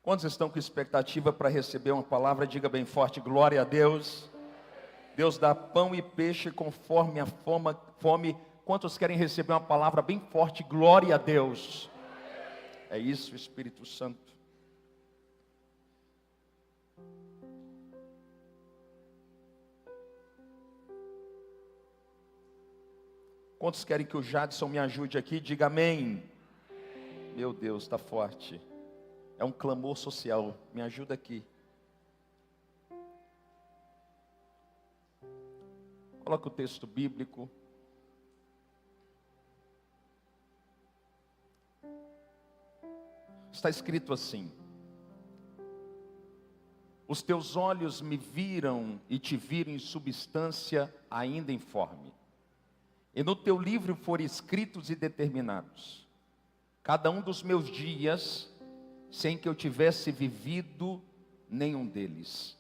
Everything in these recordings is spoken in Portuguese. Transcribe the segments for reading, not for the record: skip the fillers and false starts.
Quantos estão com expectativa para receber uma palavra? Diga bem forte, glória a Deus. Deus dá pão e peixe conforme a fome. Quantos querem receber uma palavra bem forte? Glória a Deus. É isso, Espírito Santo. Quantos querem que o Jadson me ajude aqui? Diga amém. Meu Deus, está forte. É um clamor social. Me ajuda aqui. Coloca o texto bíblico. Está escrito assim: os teus olhos me viram e te viram em substância ainda informe. E no teu livro foram escritos e determinados cada um dos meus dias, sem que eu tivesse vivido nenhum deles.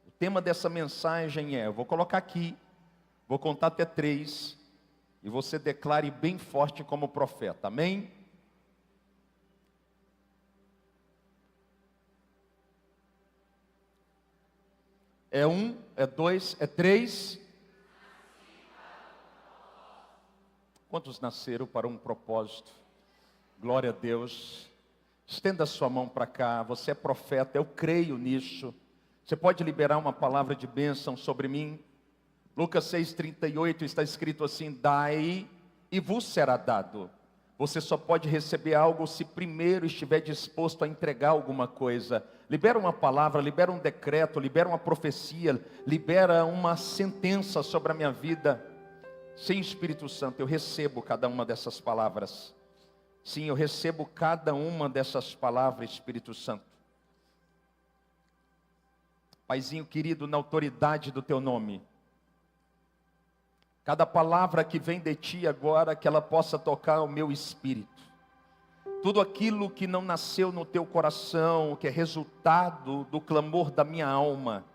O tema dessa mensagem é, eu vou colocar aqui, vou contar até 3, e você declare bem forte como profeta, amém? É 1, é 2, é 3. Quantos nasceram para um propósito? Glória a Deus. Estenda a sua mão para cá. Você é profeta, eu creio nisso. Você pode liberar uma palavra de bênção sobre mim? Lucas 6,38 está escrito assim: dai e vos será dado. Você só pode receber algo se primeiro estiver disposto a entregar alguma coisa. Libera uma palavra, libera um decreto, libera uma profecia, libera uma sentença sobre a minha vida. Sim, Espírito Santo, eu recebo cada uma dessas palavras. Sim, eu recebo cada uma dessas palavras, Espírito Santo. Paizinho querido, na autoridade do teu nome, cada palavra que vem de ti agora, que ela possa tocar o meu espírito. Tudo aquilo que não nasceu no teu coração, que é resultado do clamor da minha alma,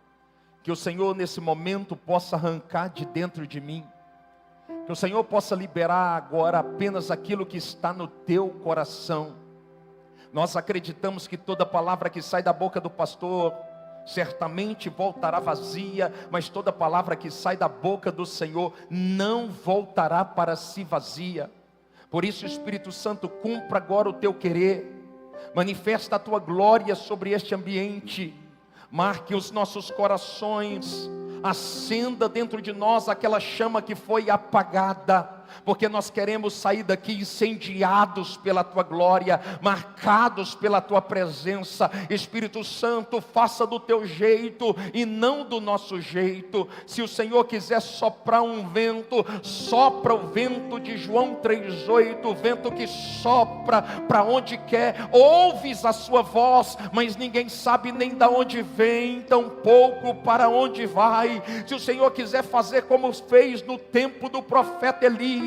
que o Senhor nesse momento possa arrancar de dentro de mim. Que o Senhor possa liberar agora apenas aquilo que está no teu coração. Nós acreditamos que toda palavra que sai da boca do pastor certamente voltará vazia, mas toda palavra que sai da boca do Senhor não voltará para si vazia. Por isso, Espírito Santo, cumpra agora o teu querer, manifesta a tua glória sobre este ambiente, marque os nossos corações, acenda dentro de nós aquela chama que foi apagada, porque nós queremos sair daqui incendiados pela tua glória, marcados pela tua presença. Espírito Santo, faça do teu jeito e não do nosso jeito. Se o Senhor quiser soprar um vento, sopra o vento de João 3,8, o vento que sopra para onde quer. Ouves a sua voz, mas ninguém sabe nem de onde vem, tampouco para onde vai. Se o Senhor quiser fazer como fez no tempo do profeta Elias,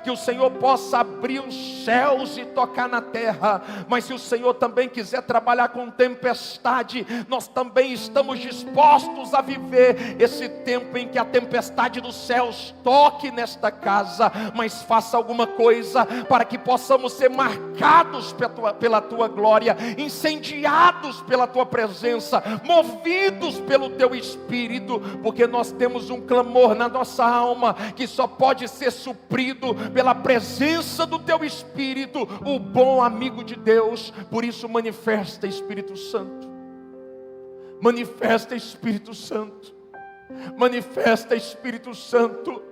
que o Senhor possa abrir os céus e tocar na terra. Mas se o Senhor também quiser trabalhar com tempestade, nós também estamos dispostos a viver esse tempo em que a tempestade dos céus toque nesta casa, mas faça alguma coisa para que possamos ser marcados pela tua glória, incendiados pela tua presença, movidos pelo teu Espírito, porque nós temos um clamor na nossa alma que só pode ser suprido pela presença do teu Espírito, o bom amigo de Deus. Por isso manifesta, Espírito Santo, manifesta, Espírito Santo, manifesta, Espírito Santo,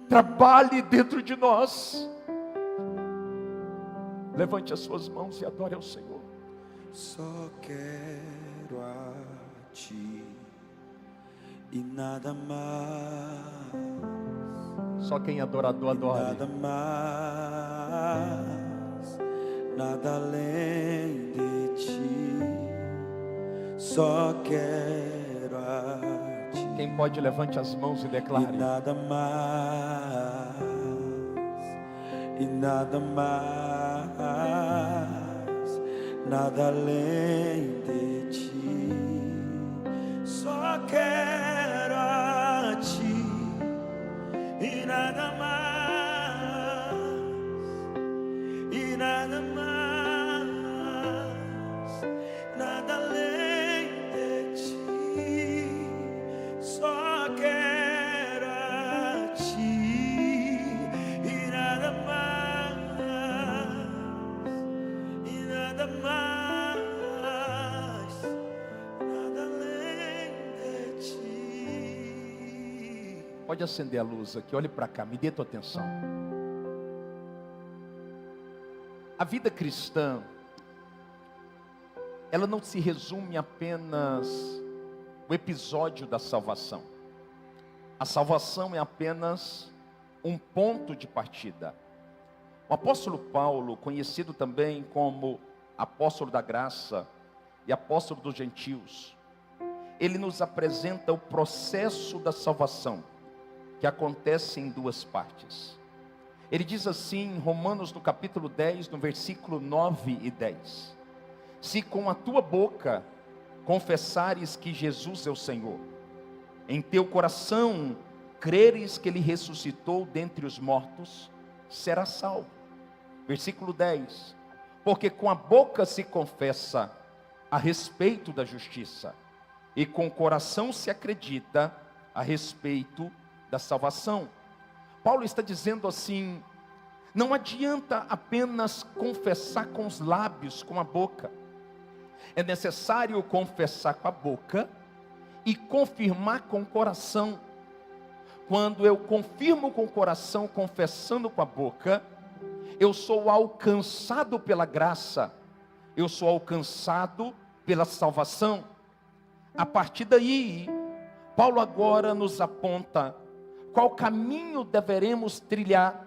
trabalhe dentro de nós. Levante as suas mãos e adore ao Senhor. Só quero a ti e nada mais. Só quem é adorador adore. Nada mais, nada além de ti. Só quero a ti. Quem pode, levante as mãos e declare. E nada mais, e nada mais, nada além de ti. Só quero a ti. E nada mais, e nada mais, nada além de ti, só quero a ti e nada mais, nada além de ti. Pode acender a luz aqui, olhe para cá, me dê tua atenção. A vida cristã, ela não se resume apenas o episódio da salvação. A salvação é apenas um ponto de partida. O apóstolo Paulo, conhecido também como apóstolo da graça e apóstolo dos gentios, ele nos apresenta o processo da salvação, que acontece em duas partes. Ele diz assim em Romanos no capítulo 10, no versículo 9 e 10. Se com a tua boca confessares que Jesus é o Senhor, em teu coração creres que Ele ressuscitou dentre os mortos, serás salvo. Versículo 10. Porque com a boca se confessa a respeito da justiça, e com o coração se acredita a respeito da salvação. Paulo está dizendo assim: não adianta apenas confessar com os lábios, com a boca. É necessário confessar com a boca e confirmar com o coração. Quando eu confirmo com o coração, confessando com a boca, eu sou alcançado pela graça, eu sou alcançado pela salvação. A partir daí, Paulo agora nos aponta qual caminho deveremos trilhar,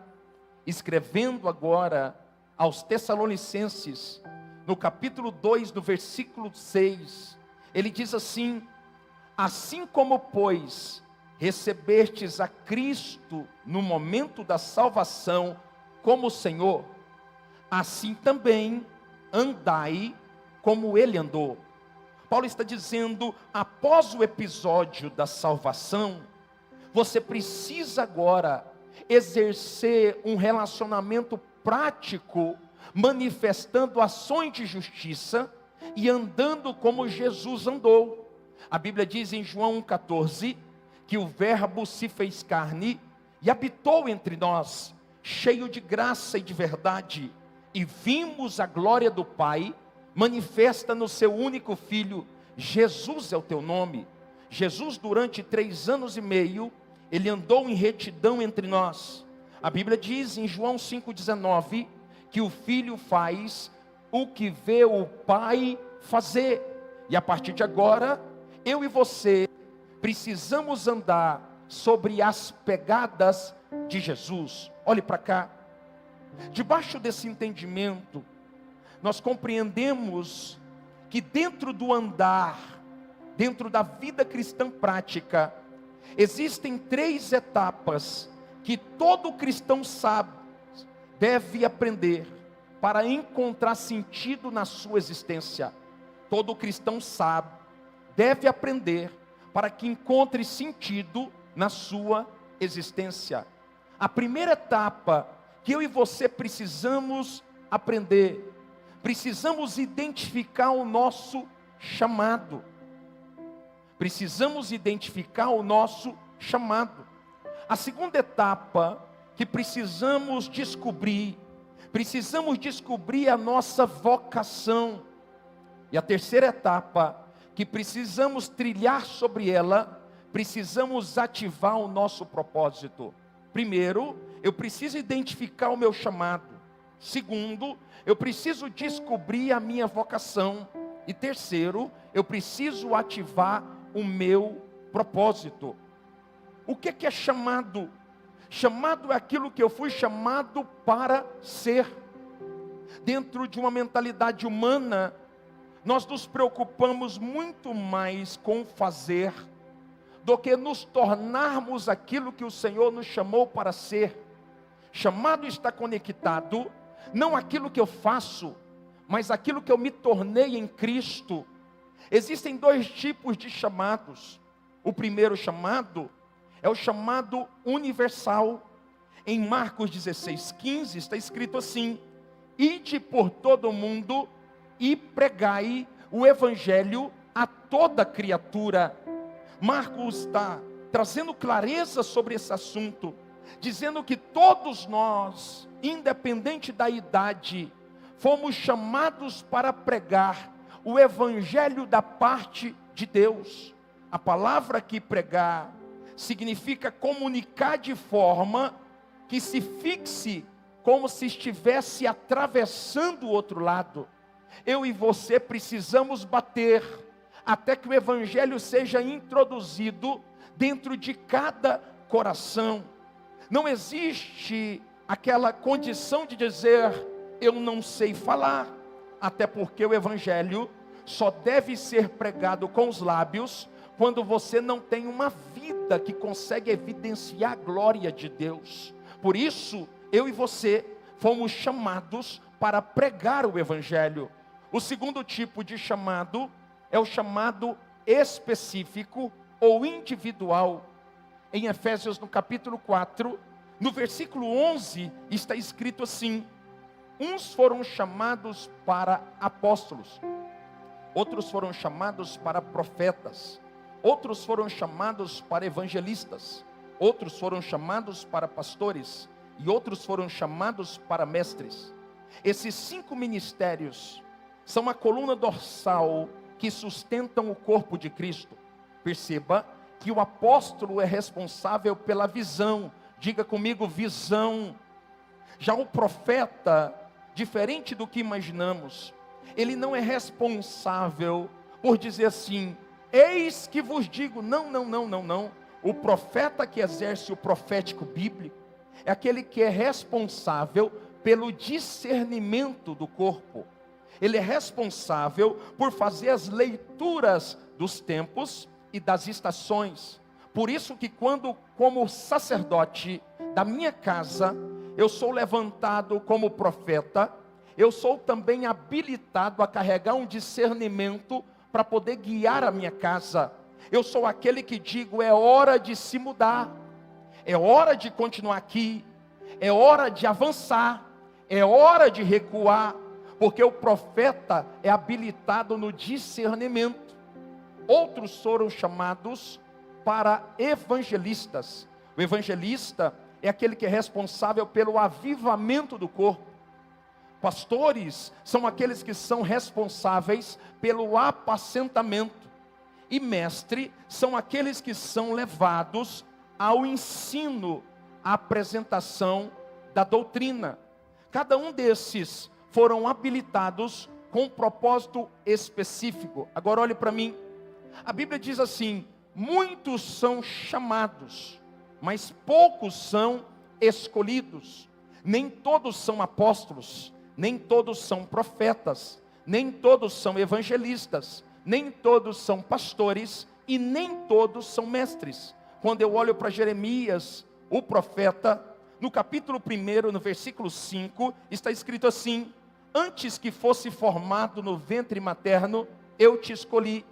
escrevendo agora aos Tessalonicenses, no capítulo 2, no versículo 6, ele diz assim: assim como, pois, recebestes a Cristo no momento da salvação como Senhor, assim também andai como Ele andou. Paulo está dizendo, após o episódio da salvação, você precisa agora exercer um relacionamento prático, manifestando ações de justiça e andando como Jesus andou. A Bíblia diz em João 1,14 que o Verbo se fez carne e habitou entre nós, cheio de graça e de verdade, e vimos a glória do Pai manifesta no seu único Filho. Jesus é o teu nome. Jesus, durante 3 anos e meio, Ele andou em retidão entre nós. A Bíblia diz em João 5,19 que o Filho faz o que vê o Pai fazer. E a partir de agora, eu e você precisamos andar sobre as pegadas de Jesus. Olhe para cá. Debaixo desse entendimento, nós compreendemos que dentro do andar, dentro da vida cristã prática, existem 3 etapas que todo cristão sabe, deve aprender para encontrar sentido na sua existência. Todo cristão sabe, deve aprender para que encontre sentido na sua existência. A primeira etapa que eu e você precisamos aprender, precisamos identificar o nosso chamado. Precisamos identificar o nosso chamado. A segunda etapa que precisamos descobrir a nossa vocação. E a terceira etapa que precisamos trilhar sobre ela, precisamos ativar o nosso propósito. Primeiro, eu preciso identificar o meu chamado. Segundo, eu preciso descobrir a minha vocação. E terceiro, eu preciso ativar o meu propósito. O que é chamado? Chamado é aquilo que eu fui chamado para ser. Dentro de uma mentalidade humana, nós nos preocupamos muito mais com fazer do que nos tornarmos aquilo que o Senhor nos chamou para ser. Chamado está conectado, não aquilo que eu faço, mas aquilo que eu me tornei em Cristo. Existem 2 tipos de chamados. O primeiro chamado é o chamado universal. Em Marcos 16:15 está escrito assim: ide por todo o mundo e pregai o evangelho a toda criatura. Marcos está trazendo clareza sobre esse assunto, dizendo que todos nós, independente da idade, fomos chamados para pregar o evangelho da parte de Deus. A palavra que pregar significa comunicar de forma que se fixe como se estivesse atravessando o outro lado. Eu e você precisamos bater até que o evangelho seja introduzido dentro de cada coração. Não existe aquela condição de dizer, eu não sei falar, até porque o evangelho só deve ser pregado com os lábios quando você não tem uma vida que consegue evidenciar a glória de Deus. Por isso, eu e você fomos chamados para pregar o evangelho. O segundo tipo de chamado é o chamado específico ou individual. Em Efésios, no capítulo 4, no versículo 11, está escrito assim: uns foram chamados para apóstolos, outros foram chamados para profetas, outros foram chamados para evangelistas, outros foram chamados para pastores, e outros foram chamados para mestres. Esses 5 ministérios são a coluna dorsal que sustentam o corpo de Cristo. Perceba que o apóstolo é responsável pela visão. Diga comigo, visão. Já o profeta, diferente do que imaginamos, ele não é responsável por dizer assim, eis que vos digo. Não. O profeta que exerce o profético bíblico é aquele que é responsável pelo discernimento do corpo. Ele é responsável por fazer as leituras dos tempos e das estações. Por isso que quando, como sacerdote da minha casa, eu sou levantado como profeta, eu sou também habilitado a carregar um discernimento para poder guiar a minha casa. Eu sou aquele que digo, é hora de se mudar, é hora de continuar aqui, é hora de avançar, é hora de recuar, porque o profeta é habilitado no discernimento. Outros foram chamados para evangelistas. O evangelista é aquele que é responsável pelo avivamento do corpo. Pastores são aqueles que são responsáveis pelo apacentamento. E mestre são aqueles que são levados ao ensino, à apresentação da doutrina. Cada um desses foram habilitados com um propósito específico. Agora olhe para mim. A Bíblia diz assim, muitos são chamados, mas poucos são escolhidos. Nem todos são apóstolos, nem todos são profetas, nem todos são evangelistas, nem todos são pastores e nem todos são mestres. Quando eu olho para Jeremias, o profeta, no capítulo 1, no versículo 5, está escrito assim, antes que fosse formado no ventre materno, eu te escolhi,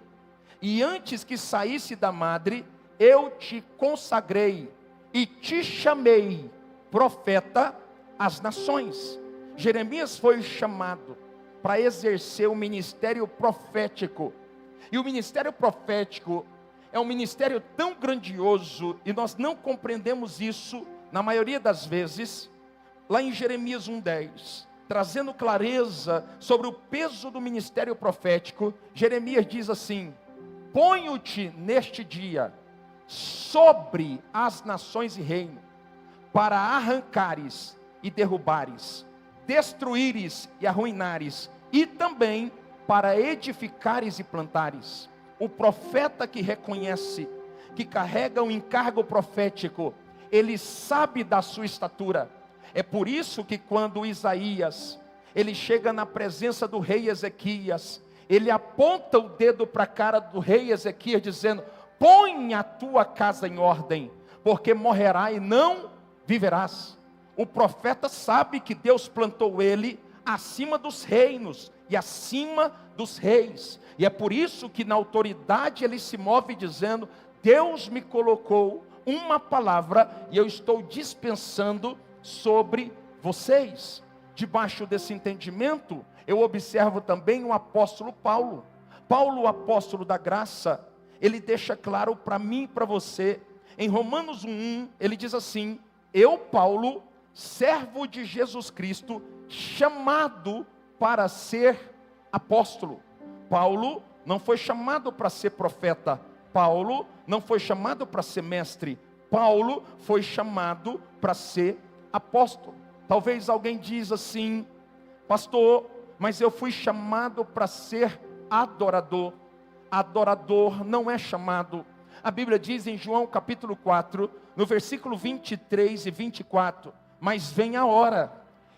e antes que saísse da madre, eu te consagrei, e te chamei profeta às nações. Jeremias foi chamado para exercer o ministério profético, e o ministério profético é um ministério tão grandioso, e nós não compreendemos isso, na maioria das vezes, lá em Jeremias 1:10, trazendo clareza sobre o peso do ministério profético, Jeremias diz assim, ponho-te neste dia sobre as nações e reino, para arrancares e derrubares, destruíres e arruinares, e também para edificares e plantares. O profeta que reconhece, que carrega um encargo profético, ele sabe da sua estatura. É por isso que quando Isaías, ele chega na presença do rei Ezequias, ele aponta o dedo para a cara do rei Ezequias, dizendo, põe a tua casa em ordem, porque morrerá e não viverás. O profeta sabe que Deus plantou ele acima dos reinos e acima dos reis. E é por isso que na autoridade ele se move dizendo, Deus me colocou uma palavra e eu estou dispensando sobre vocês. Debaixo desse entendimento, eu observo também o apóstolo Paulo. Paulo, o apóstolo da graça, ele deixa claro para mim e para você, em Romanos 1:1, ele diz assim: eu, Paulo, servo de Jesus Cristo, chamado para ser apóstolo. Paulo não foi chamado para ser profeta, Paulo não foi chamado para ser mestre, Paulo foi chamado para ser apóstolo. Talvez alguém diz assim: pastor, mas eu fui chamado para ser adorador. Adorador não é chamado. A Bíblia diz em João capítulo 4, no versículo 23 e 24, mas vem a hora,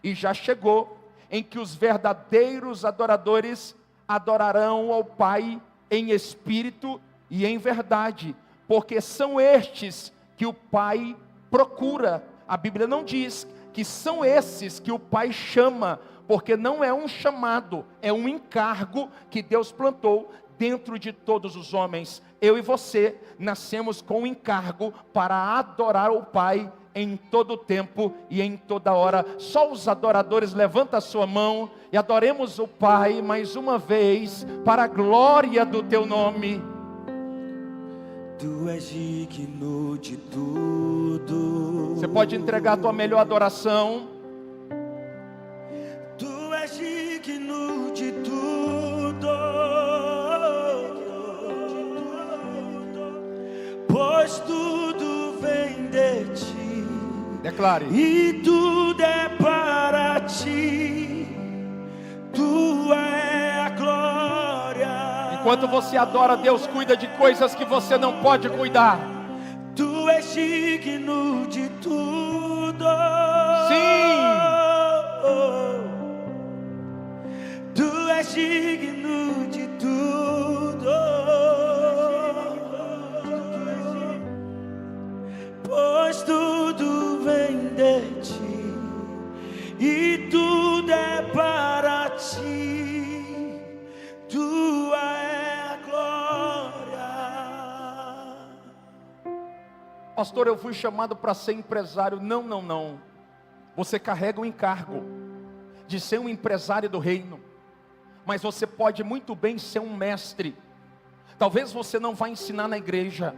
e já chegou, em que os verdadeiros adoradores adorarão ao Pai em espírito e em verdade, porque são estes que o Pai procura. A Bíblia não diz que são esses que o Pai chama, porque não é um chamado, é um encargo que Deus plantou dentro de todos os homens. Eu e você nascemos com um encargo para adorar o Pai em todo tempo e em toda hora. Só os adoradores, levanta a sua mão e adoremos o Pai mais uma vez, para a glória do teu nome. Tu és digno de tudo. Você pode entregar a tua melhor adoração. Tu és digno de tudo, pois tudo vem de ti. Declare. E tudo é para ti. Tua é a glória. Enquanto você adora, Deus cuida de coisas que você não pode cuidar. Tu és digno de tudo. Sim. Tu és digno de tudo, pois tudo vem de ti, e tudo é para ti. Tua é a glória. Pastor, eu fui chamado para ser empresário. Não, não, não. Você carrega o encargo de ser um empresário do reino, mas você pode muito bem ser um mestre. Talvez você não vá ensinar na igreja,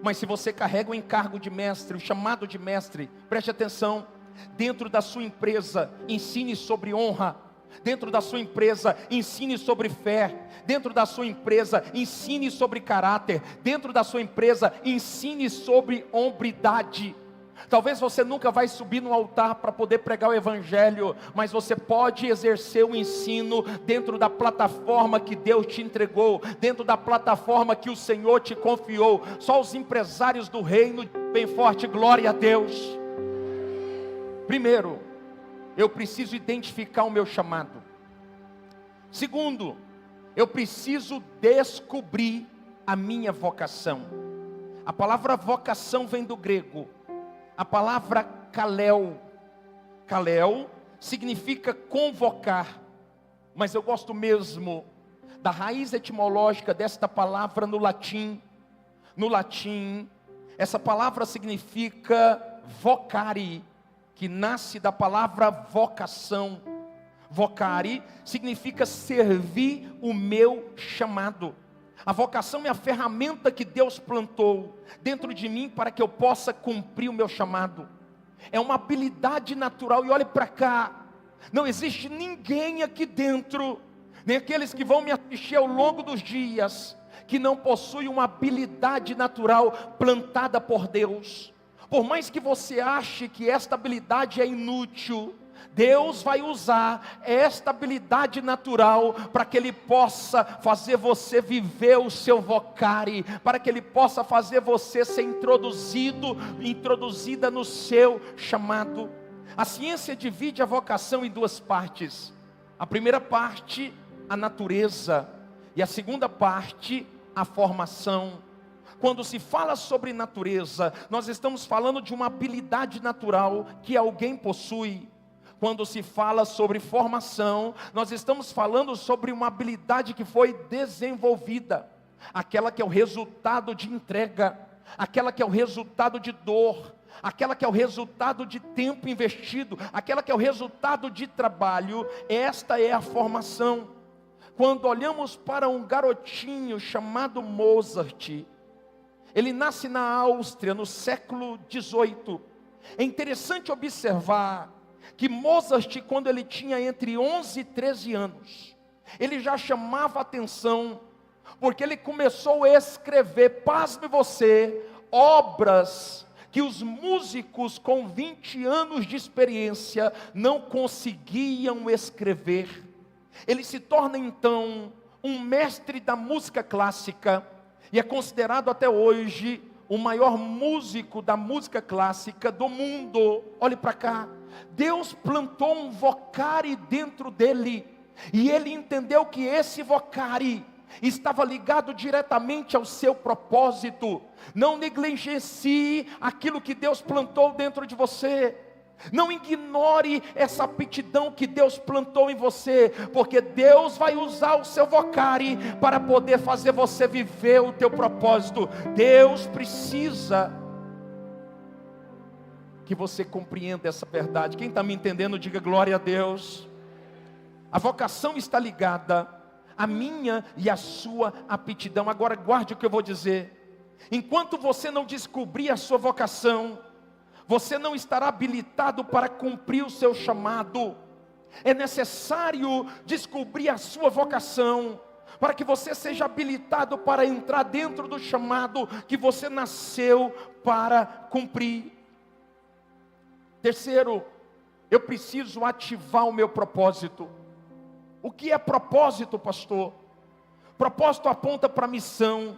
mas se você carrega o encargo de mestre, o chamado de mestre, preste atenção, dentro da sua empresa, ensine sobre honra. Dentro da sua empresa, ensine sobre fé. Dentro da sua empresa, ensine sobre caráter. Dentro da sua empresa, ensine sobre hombridade. Talvez você nunca vai subir no altar para poder pregar o evangelho, mas você pode exercer o ensino dentro da plataforma que Deus te entregou, dentro da plataforma que o Senhor te confiou. Só os empresários do reino, bem forte, glória a Deus. Primeiro, eu preciso identificar o meu chamado. Segundo, eu preciso descobrir a minha vocação. A palavra vocação vem do grego. A palavra kaleo. Kaleo significa convocar. Mas eu gosto mesmo da raiz etimológica desta palavra no latim. No latim, essa palavra significa vocare, que nasce da palavra vocação. Vocare significa servir o meu chamado. A vocação é a ferramenta que Deus plantou dentro de mim para que eu possa cumprir o meu chamado. É uma habilidade natural. E olhe para cá, não existe ninguém aqui dentro, nem aqueles que vão me assistir ao longo dos dias, que não possui uma habilidade natural plantada por Deus. Por mais que você ache que esta habilidade é inútil, Deus vai usar esta habilidade natural para que Ele possa fazer você viver o seu vocare, para que Ele possa fazer você ser introduzida no seu chamado. A ciência divide a vocação em duas partes. A primeira parte, a natureza, e a segunda parte, a formação. Quando se fala sobre natureza, nós estamos falando de uma habilidade natural que alguém possui. Quando se fala sobre formação, nós estamos falando sobre uma habilidade que foi desenvolvida, aquela que é o resultado de entrega, aquela que é o resultado de dor, aquela que é o resultado de tempo investido, aquela que é o resultado de trabalho. Esta é a formação. quando olhamos para um garotinho chamado Mozart, ele nasce na Áustria no século XVIII. É interessante observar que Mozart, quando ele tinha entre 11 e 13 anos, ele já chamava atenção, porque ele começou a escrever, pasme você, obras que os músicos com 20 anos de experiência não conseguiam escrever. Ele se torna então um mestre da música clássica, e é considerado até hoje o maior músico da música clássica do mundo. Olhe para cá, Deus plantou um vocário dentro dele, e ele entendeu que esse vocário estava ligado diretamente ao seu propósito. Não negligencie aquilo que Deus plantou dentro de você. Não ignore essa aptidão que Deus plantou em você, porque Deus vai usar o seu vocário para poder fazer você viver o teu propósito. Deus precisa que você compreenda essa verdade. Quem está me entendendo, diga glória a Deus. A vocação está ligada à minha e à sua aptidão. Agora guarde o que eu vou dizer. Enquanto você não descobrir a sua vocação, você não estará habilitado para cumprir o seu chamado. É necessário descobrir a sua vocação, para que você seja habilitado para entrar dentro do chamado que você nasceu para cumprir. Terceiro, eu preciso ativar o meu propósito. O que é propósito, pastor? Propósito aponta para a missão.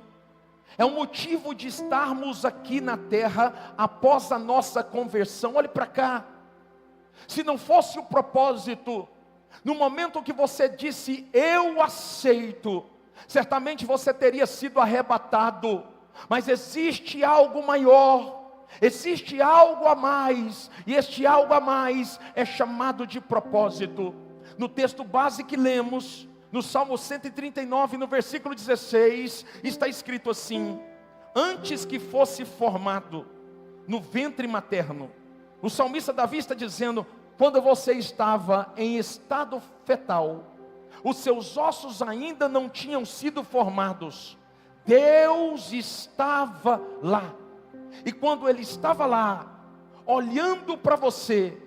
É um motivo de estarmos aqui na terra após a nossa conversão. Olhe para cá. Se não fosse o propósito, no momento que você disse, eu aceito, certamente você teria sido arrebatado. Mas existe algo maior, existe algo a mais, e este algo a mais é chamado de propósito. No texto base que lemos, no Salmo 139, no versículo 16, está escrito assim: antes que fosse formado no ventre materno, o salmista Davi está dizendo, quando você estava em estado fetal, os seus ossos ainda não tinham sido formados, Deus estava lá, e quando Ele estava lá, olhando para você,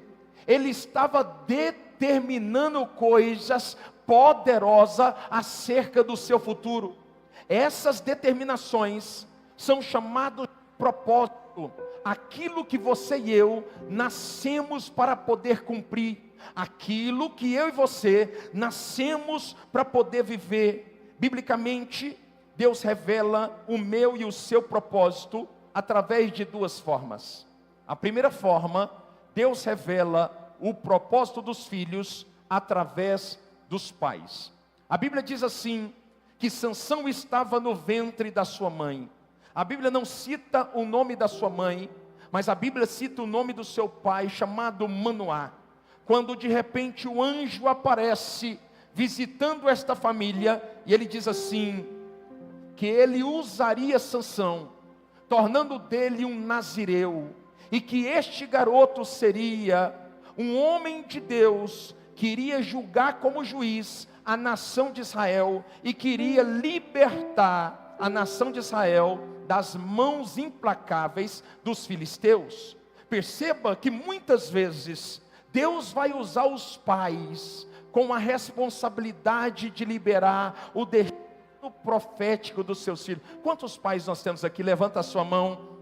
Ele estava determinando coisas poderosas acerca do seu futuro. Essas determinações são chamadas de propósito, aquilo que você e eu nascemos para poder cumprir, aquilo que eu e você nascemos para poder viver. Biblicamente, Deus revela o meu e o seu propósito através de duas formas. A primeira forma, Deus revela o propósito dos filhos através dos pais. A Bíblia diz assim, que Sansão estava no ventre da sua mãe. A Bíblia não cita o nome da sua mãe, mas a Bíblia cita o nome do seu pai, chamado Manoá. Quando de repente o anjo aparece, visitando esta família, e ele diz assim, que ele usaria Sansão, tornando dele um nazireu, e que este garoto seria um homem de Deus, que iria julgar como juiz a nação de Israel, e queria libertar a nação de Israel das mãos implacáveis dos filisteus. Perceba que muitas vezes Deus vai usar os pais com a responsabilidade de liberar o destino profético dos seus filhos. Quantos pais nós temos aqui? Levanta a sua mão.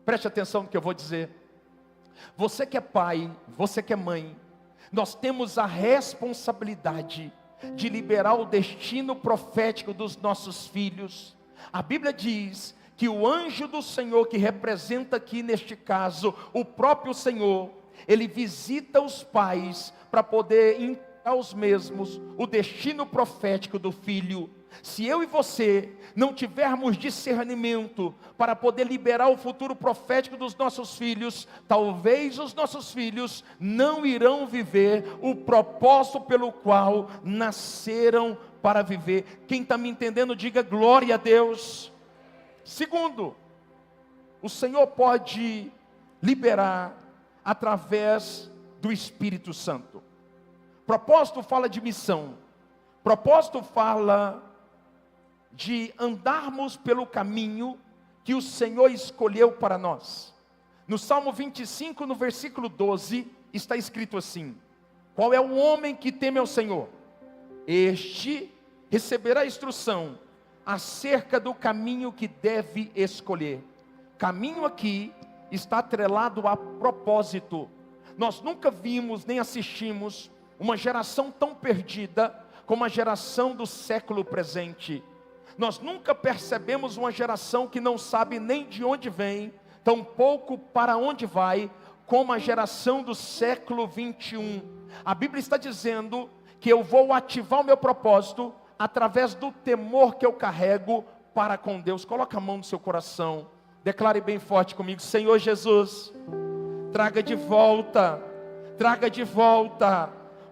Preste atenção no que eu vou dizer. Você que é pai, você que é mãe, nós temos a responsabilidade de liberar o destino profético dos nossos filhos. A Bíblia diz que o anjo do Senhor, que representa aqui neste caso o próprio Senhor, ele visita os pais para poder entregar aos mesmos o destino profético do filho. Se eu e você não tivermos discernimento para poder liberar o futuro profético dos nossos filhos, talvez os nossos filhos não irão viver o propósito pelo qual nasceram para viver. Quem está me entendendo, diga glória a Deus. Segundo, o Senhor pode liberar através do Espírito Santo. Propósito fala de missão. Propósito fala de andarmos pelo caminho que o Senhor escolheu para nós. No Salmo 25, no versículo 12, está escrito assim: qual é o homem que teme ao Senhor? Este receberá instrução acerca do caminho que deve escolher. Caminho aqui está atrelado a propósito. Nós nunca vimos nem assistimos uma geração tão perdida como a geração do século presente. Nós nunca percebemos uma geração que não sabe nem de onde vem, tampouco para onde vai, como a geração do século 21. A Bíblia está dizendo que eu vou ativar o meu propósito através do temor que eu carrego para com Deus. Coloca a mão no seu coração, declare bem forte comigo: Senhor Jesus, traga de volta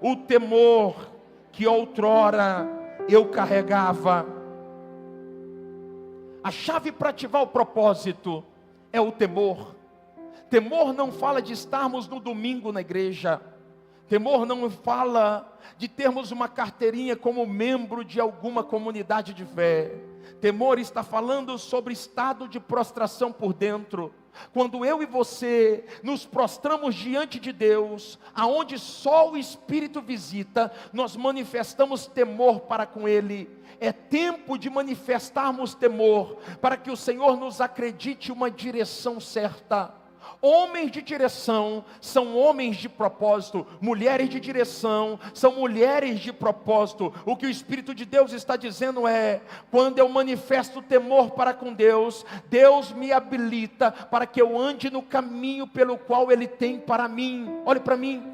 o temor que outrora eu carregava. A chave para ativar o propósito é o temor. Temor não fala de estarmos no domingo na igreja. Temor não fala de termos uma carteirinha como membro de alguma comunidade de fé. Temor está falando sobre estado de prostração por dentro. Quando eu e você nos prostramos diante de Deus, aonde só o Espírito visita, nós manifestamos temor para com Ele. É tempo de manifestarmos temor, para que o Senhor nos acredite uma direção certa. Homens de direção são homens de propósito. Mulheres de direção são mulheres de propósito. O que o Espírito de Deus está dizendo é: quando eu manifesto temor para com Deus, Deus me habilita para que eu ande no caminho pelo qual Ele tem para mim. Olhe para mim.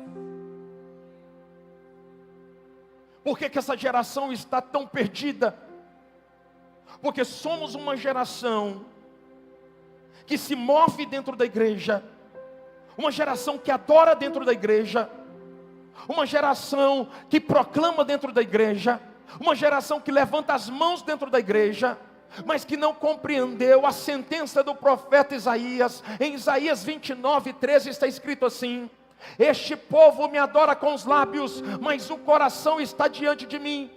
Por que essa geração está tão perdida? Porque somos uma geração que se move dentro da igreja, uma geração que adora dentro da igreja, uma geração que proclama dentro da igreja, uma geração que levanta as mãos dentro da igreja, mas que não compreendeu a sentença do profeta Isaías. Em Isaías 29:13 está escrito assim: este povo me adora com os lábios, mas o coração está diante de mim.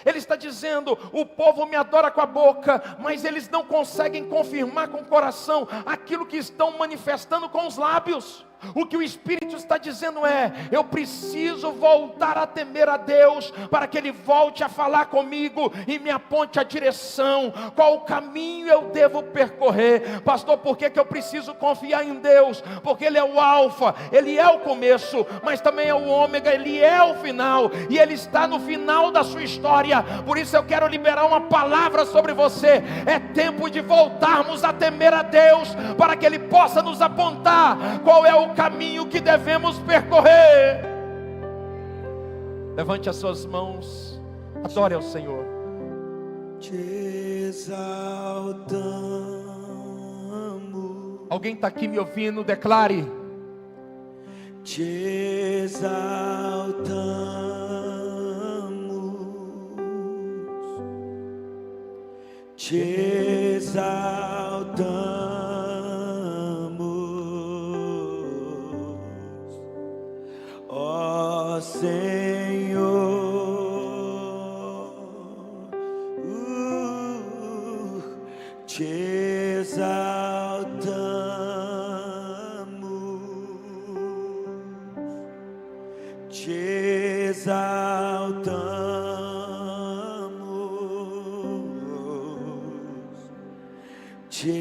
Ele está dizendo: o povo me adora com a boca, mas eles não conseguem confirmar com o coração aquilo que estão manifestando com os lábios. O que o Espírito está dizendo é: eu preciso voltar a temer a Deus, para que Ele volte a falar comigo e me aponte a direção, qual o caminho eu devo percorrer. Pastor, por que eu preciso confiar em Deus? Porque Ele é o alfa, Ele é o começo, mas também é o ômega, Ele é o final, e Ele está no final da sua história. Por isso eu quero liberar uma palavra sobre você. É tempo de voltarmos a temer a Deus, para que Ele possa nos apontar qual é o caminho que devemos percorrer. Levante as suas mãos, adore ao Senhor. Te exaltamos. Alguém está aqui me ouvindo? Declare: te exaltamos. Te exaltamos. Ó Senhor, te exaltamos, te exaltamos, te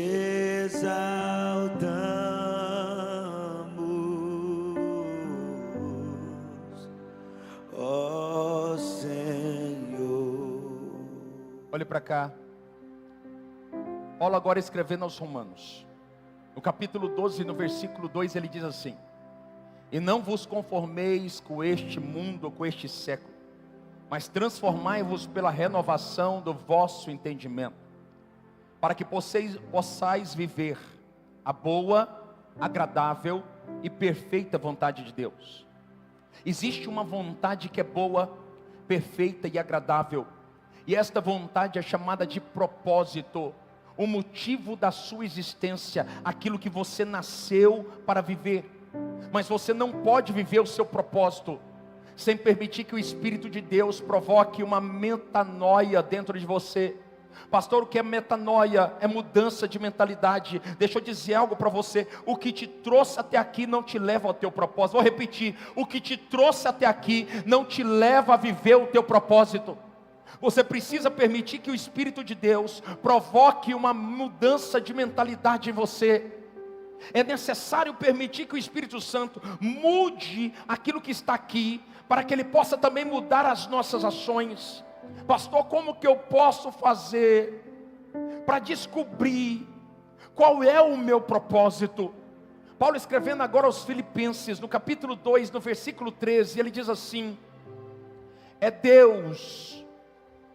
exaltamos. Olhe para cá. Paulo agora escrevendo aos Romanos, no capítulo 12, no versículo 2, ele diz assim: e não vos conformeis com este mundo, com este século, mas transformai-vos pela renovação do vosso entendimento, para que possais viver a boa, agradável e perfeita vontade de Deus. Existe uma vontade que é boa, perfeita e agradável, e esta vontade é chamada de propósito, o motivo da sua existência, aquilo que você nasceu para viver. Mas você não pode viver o seu propósito sem permitir que o Espírito de Deus provoque uma metanoia dentro de você. Pastor, o que é metanoia? É mudança de mentalidade. Deixa eu dizer algo para você: o que te trouxe até aqui não te leva ao teu propósito. Vou repetir: o que te trouxe até aqui não te leva a viver o teu propósito. Você precisa permitir que o Espírito de Deus provoque uma mudança de mentalidade em você. É necessário permitir que o Espírito Santo mude aquilo que está aqui, para que Ele possa também mudar as nossas ações. Pastor, como que eu posso fazer para descobrir qual é o meu propósito? Paulo, escrevendo agora aos Filipenses, no capítulo 2, no versículo 13, ele diz assim: é Deus,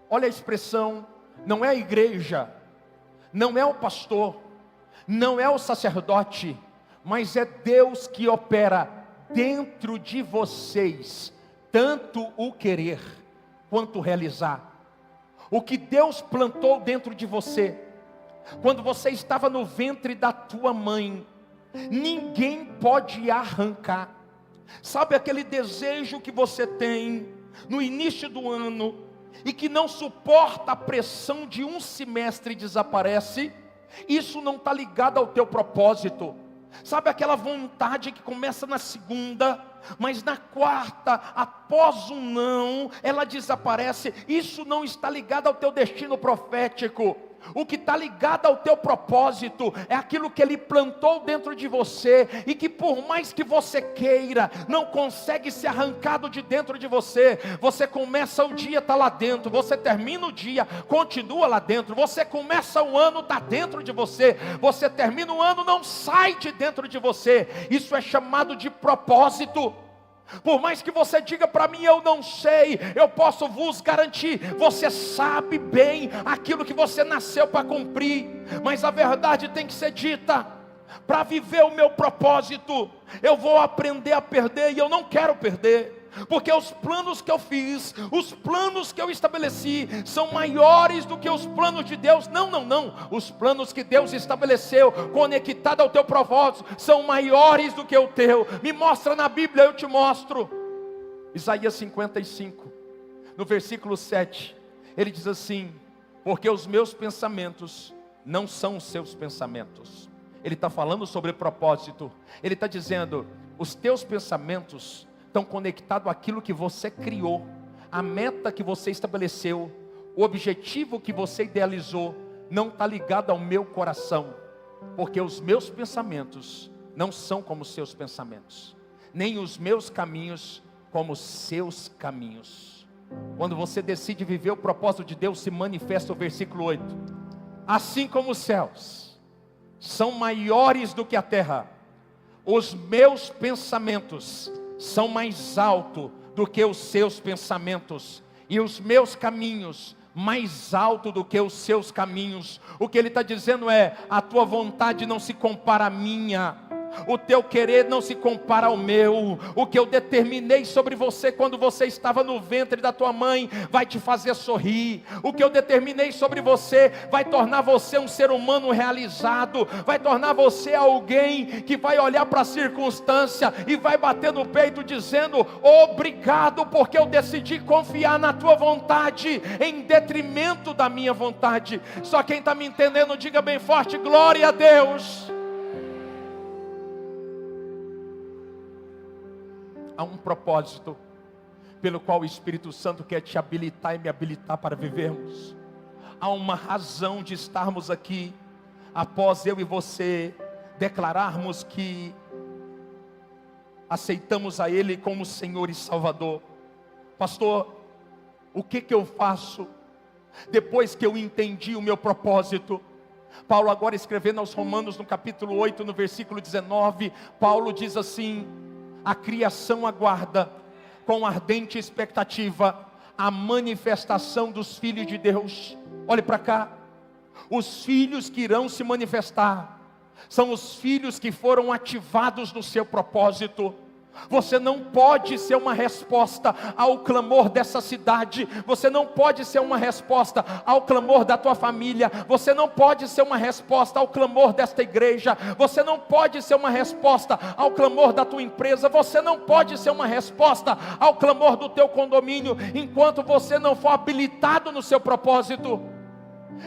olha a expressão, não é a igreja, não é o pastor, não é o sacerdote, mas é Deus que opera dentro de vocês, tanto o querer quanto realizar. O que Deus plantou dentro de você, quando você estava no ventre da tua mãe, ninguém pode arrancar. Sabe aquele desejo que você tem no início do ano, e que não suporta a pressão de um semestre e desaparece? Isso não está ligado ao teu propósito. Sabe aquela vontade que começa na segunda, mas na quarta, após um não, ela desaparece? Isso não está ligado ao teu destino profético. O que está ligado ao teu propósito é aquilo que Ele plantou dentro de você, e que por mais que você queira, não consegue ser arrancado de dentro de você. Você começa o dia, está lá dentro. Você termina o dia, continua lá dentro. Você começa o ano, está dentro de você. Você termina o ano, não sai de dentro de você. Isso é chamado de propósito. Por mais que você diga para mim, eu não sei, eu posso vos garantir, você sabe bem aquilo que você nasceu para cumprir. Mas a verdade tem que ser dita: para viver o meu propósito, eu vou aprender a perder, e eu não quero perder. Porque os planos que eu fiz, os planos que eu estabeleci, são maiores do que os planos de Deus. Não. Os planos que Deus estabeleceu, conectado ao teu propósito, são maiores do que o teu. Me mostra na Bíblia, eu te mostro. Isaías 55, no versículo 7, ele diz assim: porque os meus pensamentos não são os seus pensamentos. Ele está falando sobre propósito. Ele está dizendo: os teus pensamentos estão conectados àquilo que você criou, a meta que você estabeleceu, o objetivo que você idealizou, não está ligado ao meu coração, porque os meus pensamentos não são como os seus pensamentos, nem os meus caminhos como os seus caminhos. Quando você decide viver o propósito de Deus, se manifesta o versículo 8: assim como os céus são maiores do que a terra, os meus pensamentos são mais altos do que os seus pensamentos, e os meus caminhos mais alto do que os seus caminhos. O que ele está dizendo é: a tua vontade não se compara à minha, o teu querer não se compara ao meu. O que eu determinei sobre você quando você estava no ventre da tua mãe vai te fazer sorrir. O que eu determinei sobre você vai tornar você um ser humano realizado, vai tornar você alguém que vai olhar para a circunstância e vai bater no peito dizendo: obrigado, porque eu decidi confiar na tua vontade em detrimento da minha vontade. Só quem está me entendendo, diga bem forte: glória a Deus. Há um propósito pelo qual o Espírito Santo quer te habilitar e me habilitar para vivermos. Há uma razão de estarmos aqui, após eu e você declararmos que aceitamos a Ele como Senhor e Salvador. Pastor, o que eu faço depois que eu entendi o meu propósito? Paulo, agora escrevendo aos Romanos, no capítulo 8, no versículo 19, Paulo diz assim: a criação aguarda com ardente expectativa a manifestação dos filhos de Deus. Olhe para cá: os filhos que irão se manifestar são os filhos que foram ativados no seu propósito. Você não pode ser uma resposta ao clamor dessa cidade. Você não pode ser uma resposta ao clamor da tua família. Você não pode ser uma resposta ao clamor desta igreja. Você não pode ser uma resposta ao clamor da tua empresa. Você não pode ser uma resposta ao clamor do teu condomínio, enquanto você não for habilitado no seu propósito.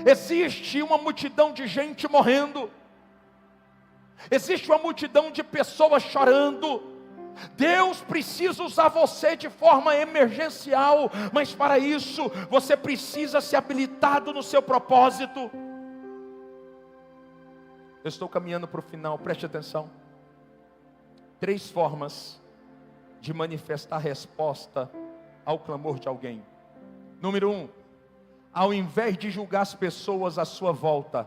Existe uma multidão de gente morrendo. Existe uma multidão de pessoas chorando. Deus precisa usar você de forma emergencial, mas para isso você precisa ser habilitado no seu propósito. Eu estou caminhando para o final, preste atenção. 3 formas de manifestar resposta ao clamor de alguém. Número 1, ao invés de julgar as pessoas à sua volta,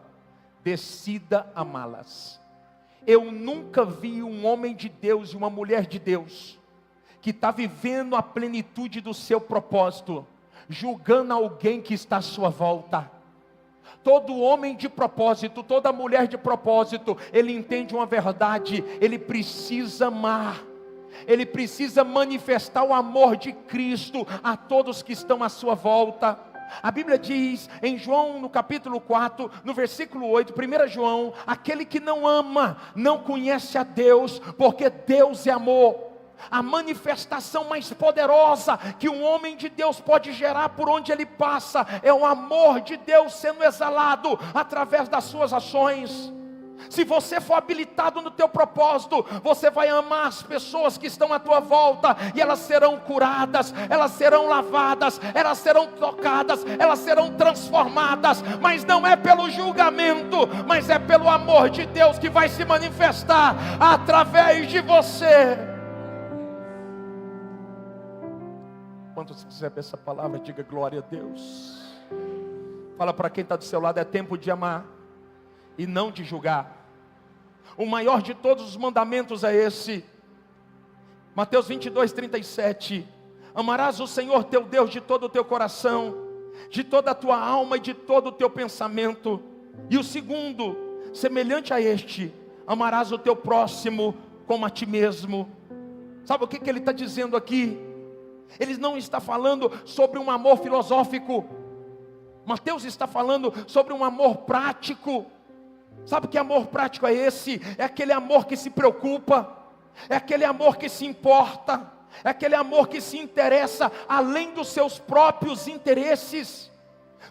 decida amá-las. Eu nunca vi um homem de Deus e uma mulher de Deus que está vivendo a plenitude do seu propósito, julgando alguém que está à sua volta. Todo homem de propósito, toda mulher de propósito, ele entende uma verdade: ele precisa amar, ele precisa manifestar o amor de Cristo a todos que estão à sua volta. A Bíblia diz em João no capítulo 4, no versículo 8, 1 João, aquele que não ama, não conhece a Deus, porque Deus é amor. A manifestação mais poderosa que um homem de Deus pode gerar por onde ele passa, é o amor de Deus sendo exalado através das suas ações. Se você for habilitado no teu propósito, você vai amar as pessoas que estão à tua volta, e elas serão curadas, elas serão lavadas, elas serão tocadas, elas serão transformadas, mas não é pelo julgamento, mas é pelo amor de Deus que vai se manifestar através de você. Quando você quiser essa palavra, diga glória a Deus. Fala para quem está do seu lado: é tempo de amar e não de julgar. O maior de todos os mandamentos é esse. Mateus 22, 37. Amarás o Senhor teu Deus de todo o teu coração, de toda a tua alma e de todo o teu pensamento. E o segundo, semelhante a este: amarás o teu próximo como a ti mesmo. Sabe o que ele está dizendo aqui? Ele não está falando sobre um amor filosófico. Mateus está falando sobre um amor prático. Sabe que amor prático é esse? É aquele amor que se preocupa, é aquele amor que se importa, é aquele amor que se interessa além dos seus próprios interesses.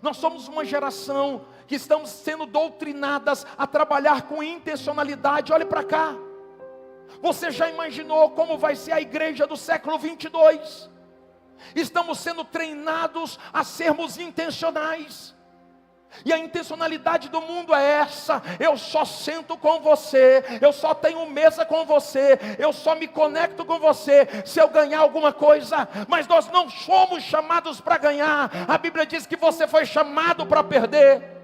Nós somos uma geração que estamos sendo doutrinadas a trabalhar com intencionalidade. Olhe para cá. Você já imaginou como vai ser a igreja do século 22? Estamos sendo treinados a sermos intencionais. E a intencionalidade do mundo é essa: eu só sento com você, eu só tenho mesa com você, eu só me conecto com você se eu ganhar alguma coisa. Mas nós não somos chamados para ganhar. A Bíblia diz que você foi chamado para perder.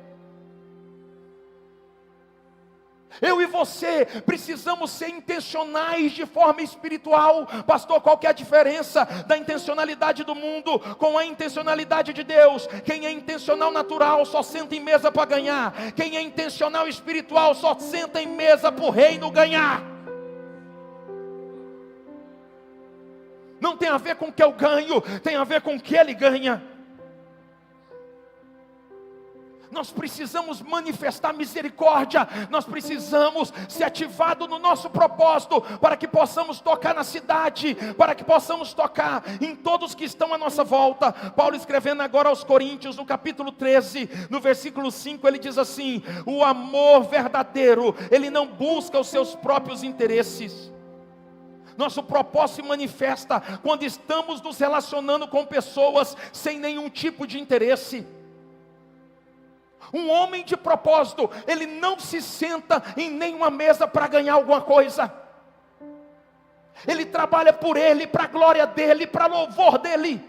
Eu e você precisamos ser intencionais de forma espiritual. Pastor, qual que é a diferença da intencionalidade do mundo com a intencionalidade de Deus? Quem é intencional natural só senta em mesa para ganhar. Quem é intencional espiritual só senta em mesa para o reino ganhar. Não tem a ver com o que eu ganho, tem a ver com o que ele ganha. Nós precisamos manifestar misericórdia, nós precisamos ser ativados no nosso propósito, para que possamos tocar na cidade, para que possamos tocar em todos que estão à nossa volta. Paulo, escrevendo agora aos Coríntios, no capítulo 13, no versículo 5, ele diz assim: o amor verdadeiro, ele não busca os seus próprios interesses. Nosso propósito se manifesta quando estamos nos relacionando com pessoas sem nenhum tipo de interesse. Um homem de propósito, ele não se senta em nenhuma mesa para ganhar alguma coisa. Ele trabalha por ele, para a glória dele, para louvor dele.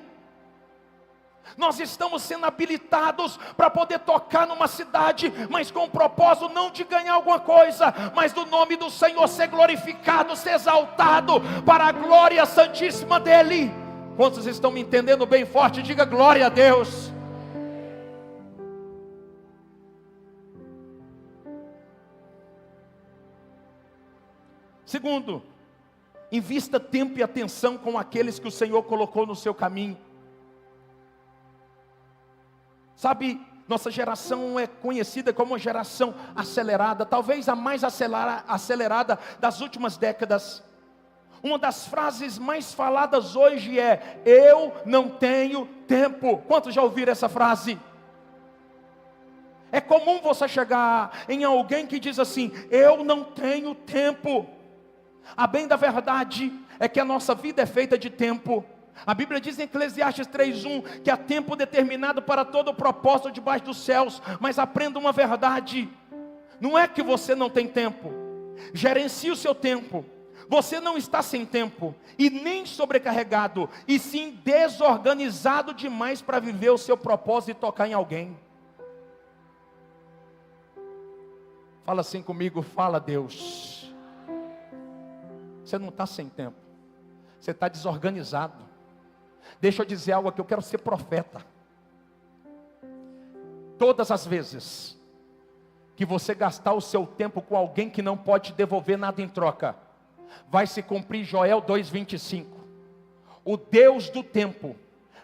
Nós estamos sendo habilitados para poder tocar numa cidade, mas com o propósito não de ganhar alguma coisa, mas do nome do Senhor ser glorificado, ser exaltado, para a glória santíssima dele. Quantos estão me entendendo bem forte? Diga glória a Deus. Segundo, Invista tempo e atenção com aqueles que o Senhor colocou no seu caminho. Sabe, nossa geração é conhecida como uma geração acelerada, talvez a mais acelerada das últimas décadas. Uma das frases mais faladas hoje é: eu não tenho tempo. Quantos já ouviram essa frase? É comum você chegar em alguém que diz assim: eu não tenho tempo. A bem da verdade é que a nossa vida é feita de tempo. A Bíblia diz em Eclesiastes 3:1 que há tempo determinado para todo o propósito debaixo dos céus. Mas aprenda uma verdade: não é que você não tem tempo. Gerencie o seu tempo. Você não está sem tempo e nem sobrecarregado, e sim desorganizado demais para viver o seu propósito e tocar em alguém. Fala assim comigo: fala, Deus. Você não está sem tempo, você está desorganizado. Deixa eu dizer algo aqui, eu quero ser profeta. Todas as vezes que você gastar o seu tempo com alguém que não pode te devolver nada em troca, vai se cumprir Joel 2:25. O Deus do tempo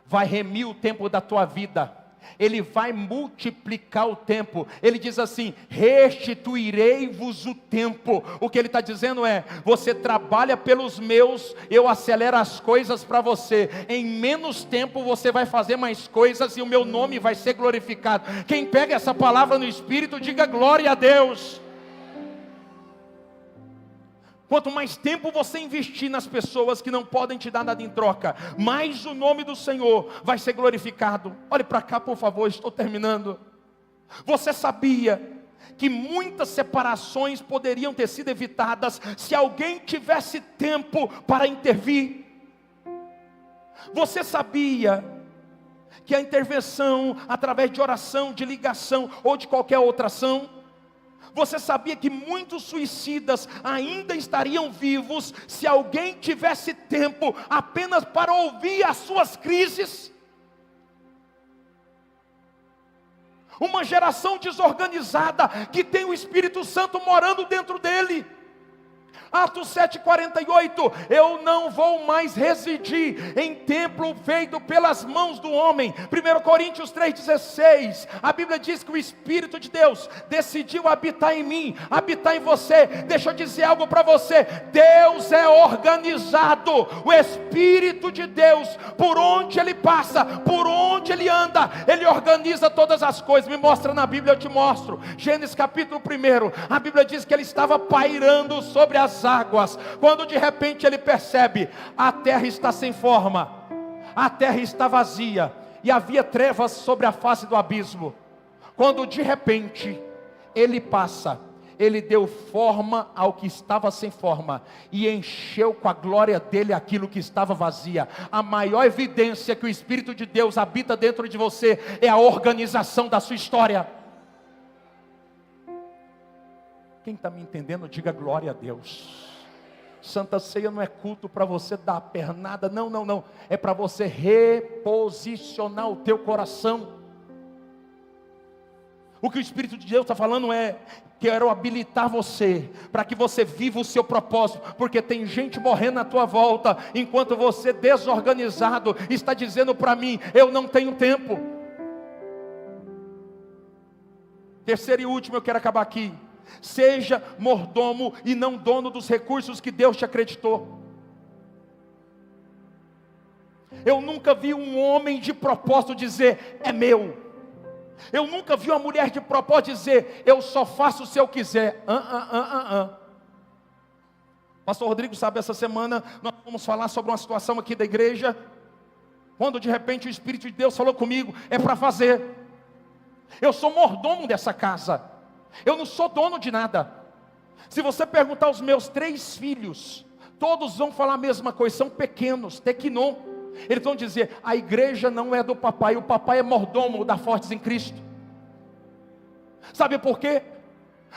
vai remir o tempo da tua vida. Ele vai multiplicar o tempo. Ele diz assim: restituirei-vos o tempo. O que ele está dizendo é: você trabalha pelos meus, eu acelero as coisas para você. Em menos tempo você vai fazer mais coisas e o meu nome vai ser glorificado. Quem pega essa palavra no Espírito, diga glória a Deus. Quanto mais tempo você investir nas pessoas que não podem te dar nada em troca, mais o nome do Senhor vai ser glorificado. Olhe para cá, por favor, estou terminando. Você sabia que muitas separações poderiam ter sido evitadas se alguém tivesse tempo para intervir? Você sabia que a intervenção através de oração, de ligação ou de qualquer outra ação, você sabia que muitos suicidas ainda estariam vivos se alguém tivesse tempo apenas para ouvir as suas crises? Uma geração desorganizada que tem o Espírito Santo morando dentro dele. Atos 7:48, eu não vou mais residir em templo feito pelas mãos do homem. 1 Coríntios 3:16, a Bíblia diz que o Espírito de Deus decidiu habitar em mim, habitar em você. Deixa eu dizer algo para você: Deus é organizado. O Espírito de Deus, por onde Ele passa, por onde Ele anda, Ele organiza todas as coisas. Me mostra na Bíblia, eu te mostro. Gênesis capítulo 1, a Bíblia diz que Ele estava pairando sobre as águas, quando de repente ele percebe: a terra está sem forma, a terra está vazia, e havia trevas sobre a face do abismo. Quando de repente ele passa, ele deu forma ao que estava sem forma, e encheu com a glória dele aquilo que estava vazia. A maior evidência que o Espírito de Deus habita dentro de você é a organização da sua história. Quem está me entendendo, diga glória a Deus. Santa Ceia não é culto para você dar a pernada, não. É para você reposicionar o teu coração. O que o Espírito de Deus está falando é: quero habilitar você, para que você viva o seu propósito, porque tem gente morrendo na tua volta, enquanto você desorganizado está dizendo para mim: eu não tenho tempo. Terceiro e último, eu quero acabar aqui. Seja mordomo e não dono dos recursos que Deus te acreditou. Eu nunca vi um homem de propósito dizer: é meu. Eu nunca vi uma mulher de propósito dizer: eu só faço se eu quiser. Pastor Rodrigo sabe, essa semana nós vamos falar sobre uma situação aqui da igreja, quando de repente o Espírito de Deus falou comigo: é para fazer. Eu sou mordomo dessa casa, eu não sou dono de nada. Se você perguntar aos meus 3 filhos, todos vão falar a mesma coisa, são pequenos, tequinon. Eles vão dizer: a igreja não é do papai, o papai é mordomo da Fortes em Cristo. Sabe por quê?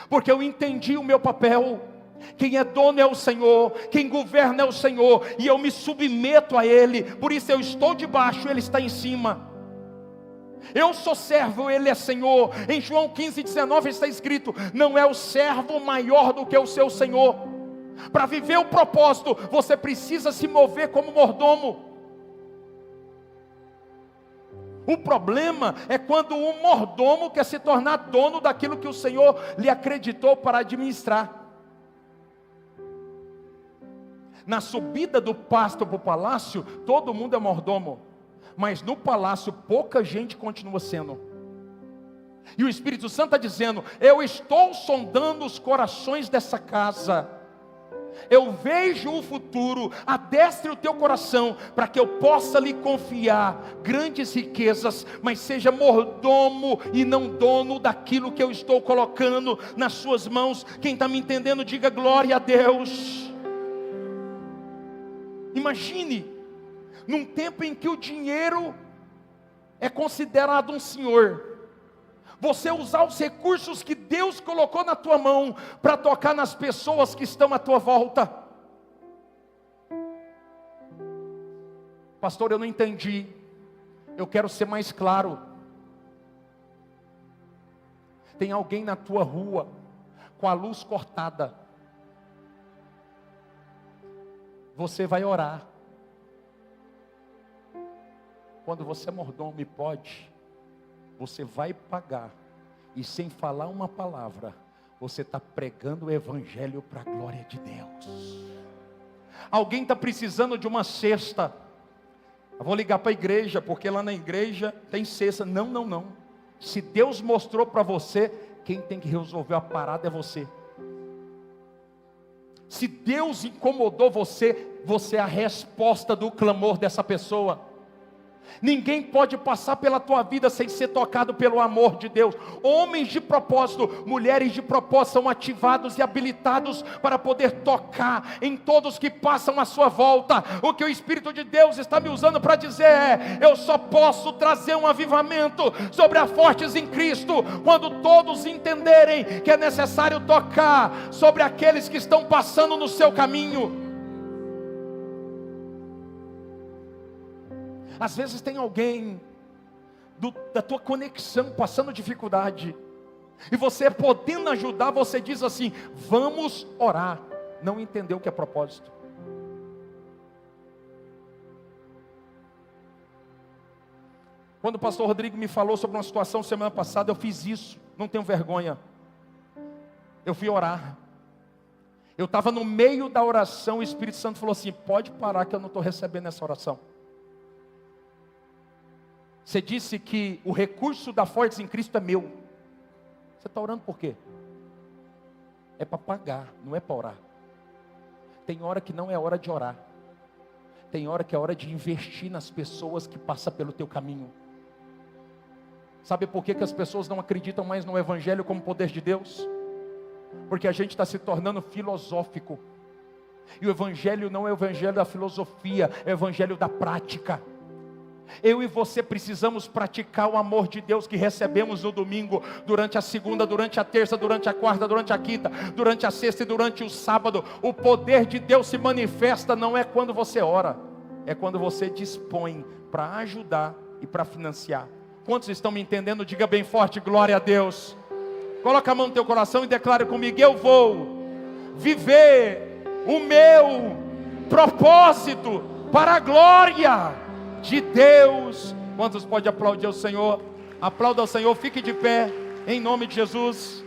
Porque eu entendi o meu papel. Quem é dono é o Senhor, quem governa é o Senhor, e eu me submeto a Ele. Por isso eu estou debaixo, Ele está em cima. Eu sou servo, Ele é Senhor. Em João 15:19 está escrito: não é o servo maior do que o seu Senhor. Para viver o propósito, você precisa se mover como mordomo. O problema é quando o mordomo quer se tornar dono daquilo que o Senhor lhe acreditou para administrar. Na subida do pasto para o palácio, todo mundo é mordomo, mas no palácio pouca gente continua sendo. E o Espírito Santo está dizendo: eu estou sondando os corações dessa casa, eu vejo o futuro, adestre o teu coração, para que eu possa lhe confiar grandes riquezas, mas seja mordomo e não dono daquilo que eu estou colocando nas suas mãos. Quem está me entendendo, diga glória a Deus. Imagine, num tempo em que o dinheiro é considerado um senhor, você usar os recursos que Deus colocou na tua mão para tocar nas pessoas que estão à tua volta. Pastor, eu não entendi. Eu quero ser mais claro. Tem alguém na tua rua com a luz cortada. Você vai orar. Quando você é mordomo e pode, você vai pagar, e sem falar uma palavra, você está pregando o evangelho para a glória de Deus. Alguém está precisando de uma cesta. Eu vou ligar para a igreja, porque lá na igreja tem cesta. Não. Se Deus mostrou para você, quem tem que resolver a parada é você. Se Deus incomodou você, você é a resposta do clamor dessa pessoa. Ninguém pode passar pela tua vida sem ser tocado pelo amor de Deus. Homens de propósito, mulheres de propósito são ativados e habilitados para poder tocar em todos que passam à sua volta. O que o Espírito de Deus está me usando para dizer é: eu só posso trazer um avivamento sobre a Fortes em Cristo quando todos entenderem que é necessário tocar sobre aqueles que estão passando no seu caminho. Às vezes tem alguém da tua conexão passando dificuldade, e você podendo ajudar, você diz assim: vamos orar. Não entendeu o que é propósito. Quando o pastor Rodrigo me falou sobre uma situação semana passada, eu fiz isso, não tenho vergonha. Eu fui orar. Eu estava no meio da oração, o Espírito Santo falou assim: pode parar que eu não estou recebendo essa oração. Você disse que o recurso da Fortes em Cristo é meu. Você está orando por quê? É para pagar, não é para orar. Tem hora que não é hora de orar. Tem hora que é hora de investir nas pessoas que passam pelo teu caminho. Sabe por que as pessoas não acreditam mais no Evangelho como poder de Deus? Porque a gente está se tornando filosófico. E o Evangelho não é o Evangelho da filosofia, é o Evangelho da prática. Eu e você precisamos praticar o amor de Deus que recebemos no domingo, durante a segunda, durante a terça, durante a quarta, durante a quinta, durante a sexta e durante o sábado. O poder de Deus se manifesta não é quando você ora, é quando você dispõe para ajudar e para financiar. Quantos estão me entendendo? Diga bem forte, glória a Deus. Coloca a mão no teu coração e declare comigo: eu vou viver o meu propósito para a glória de Deus. Quantos pode aplaudir ao Senhor? Aplauda ao Senhor, fique de pé, em nome de Jesus.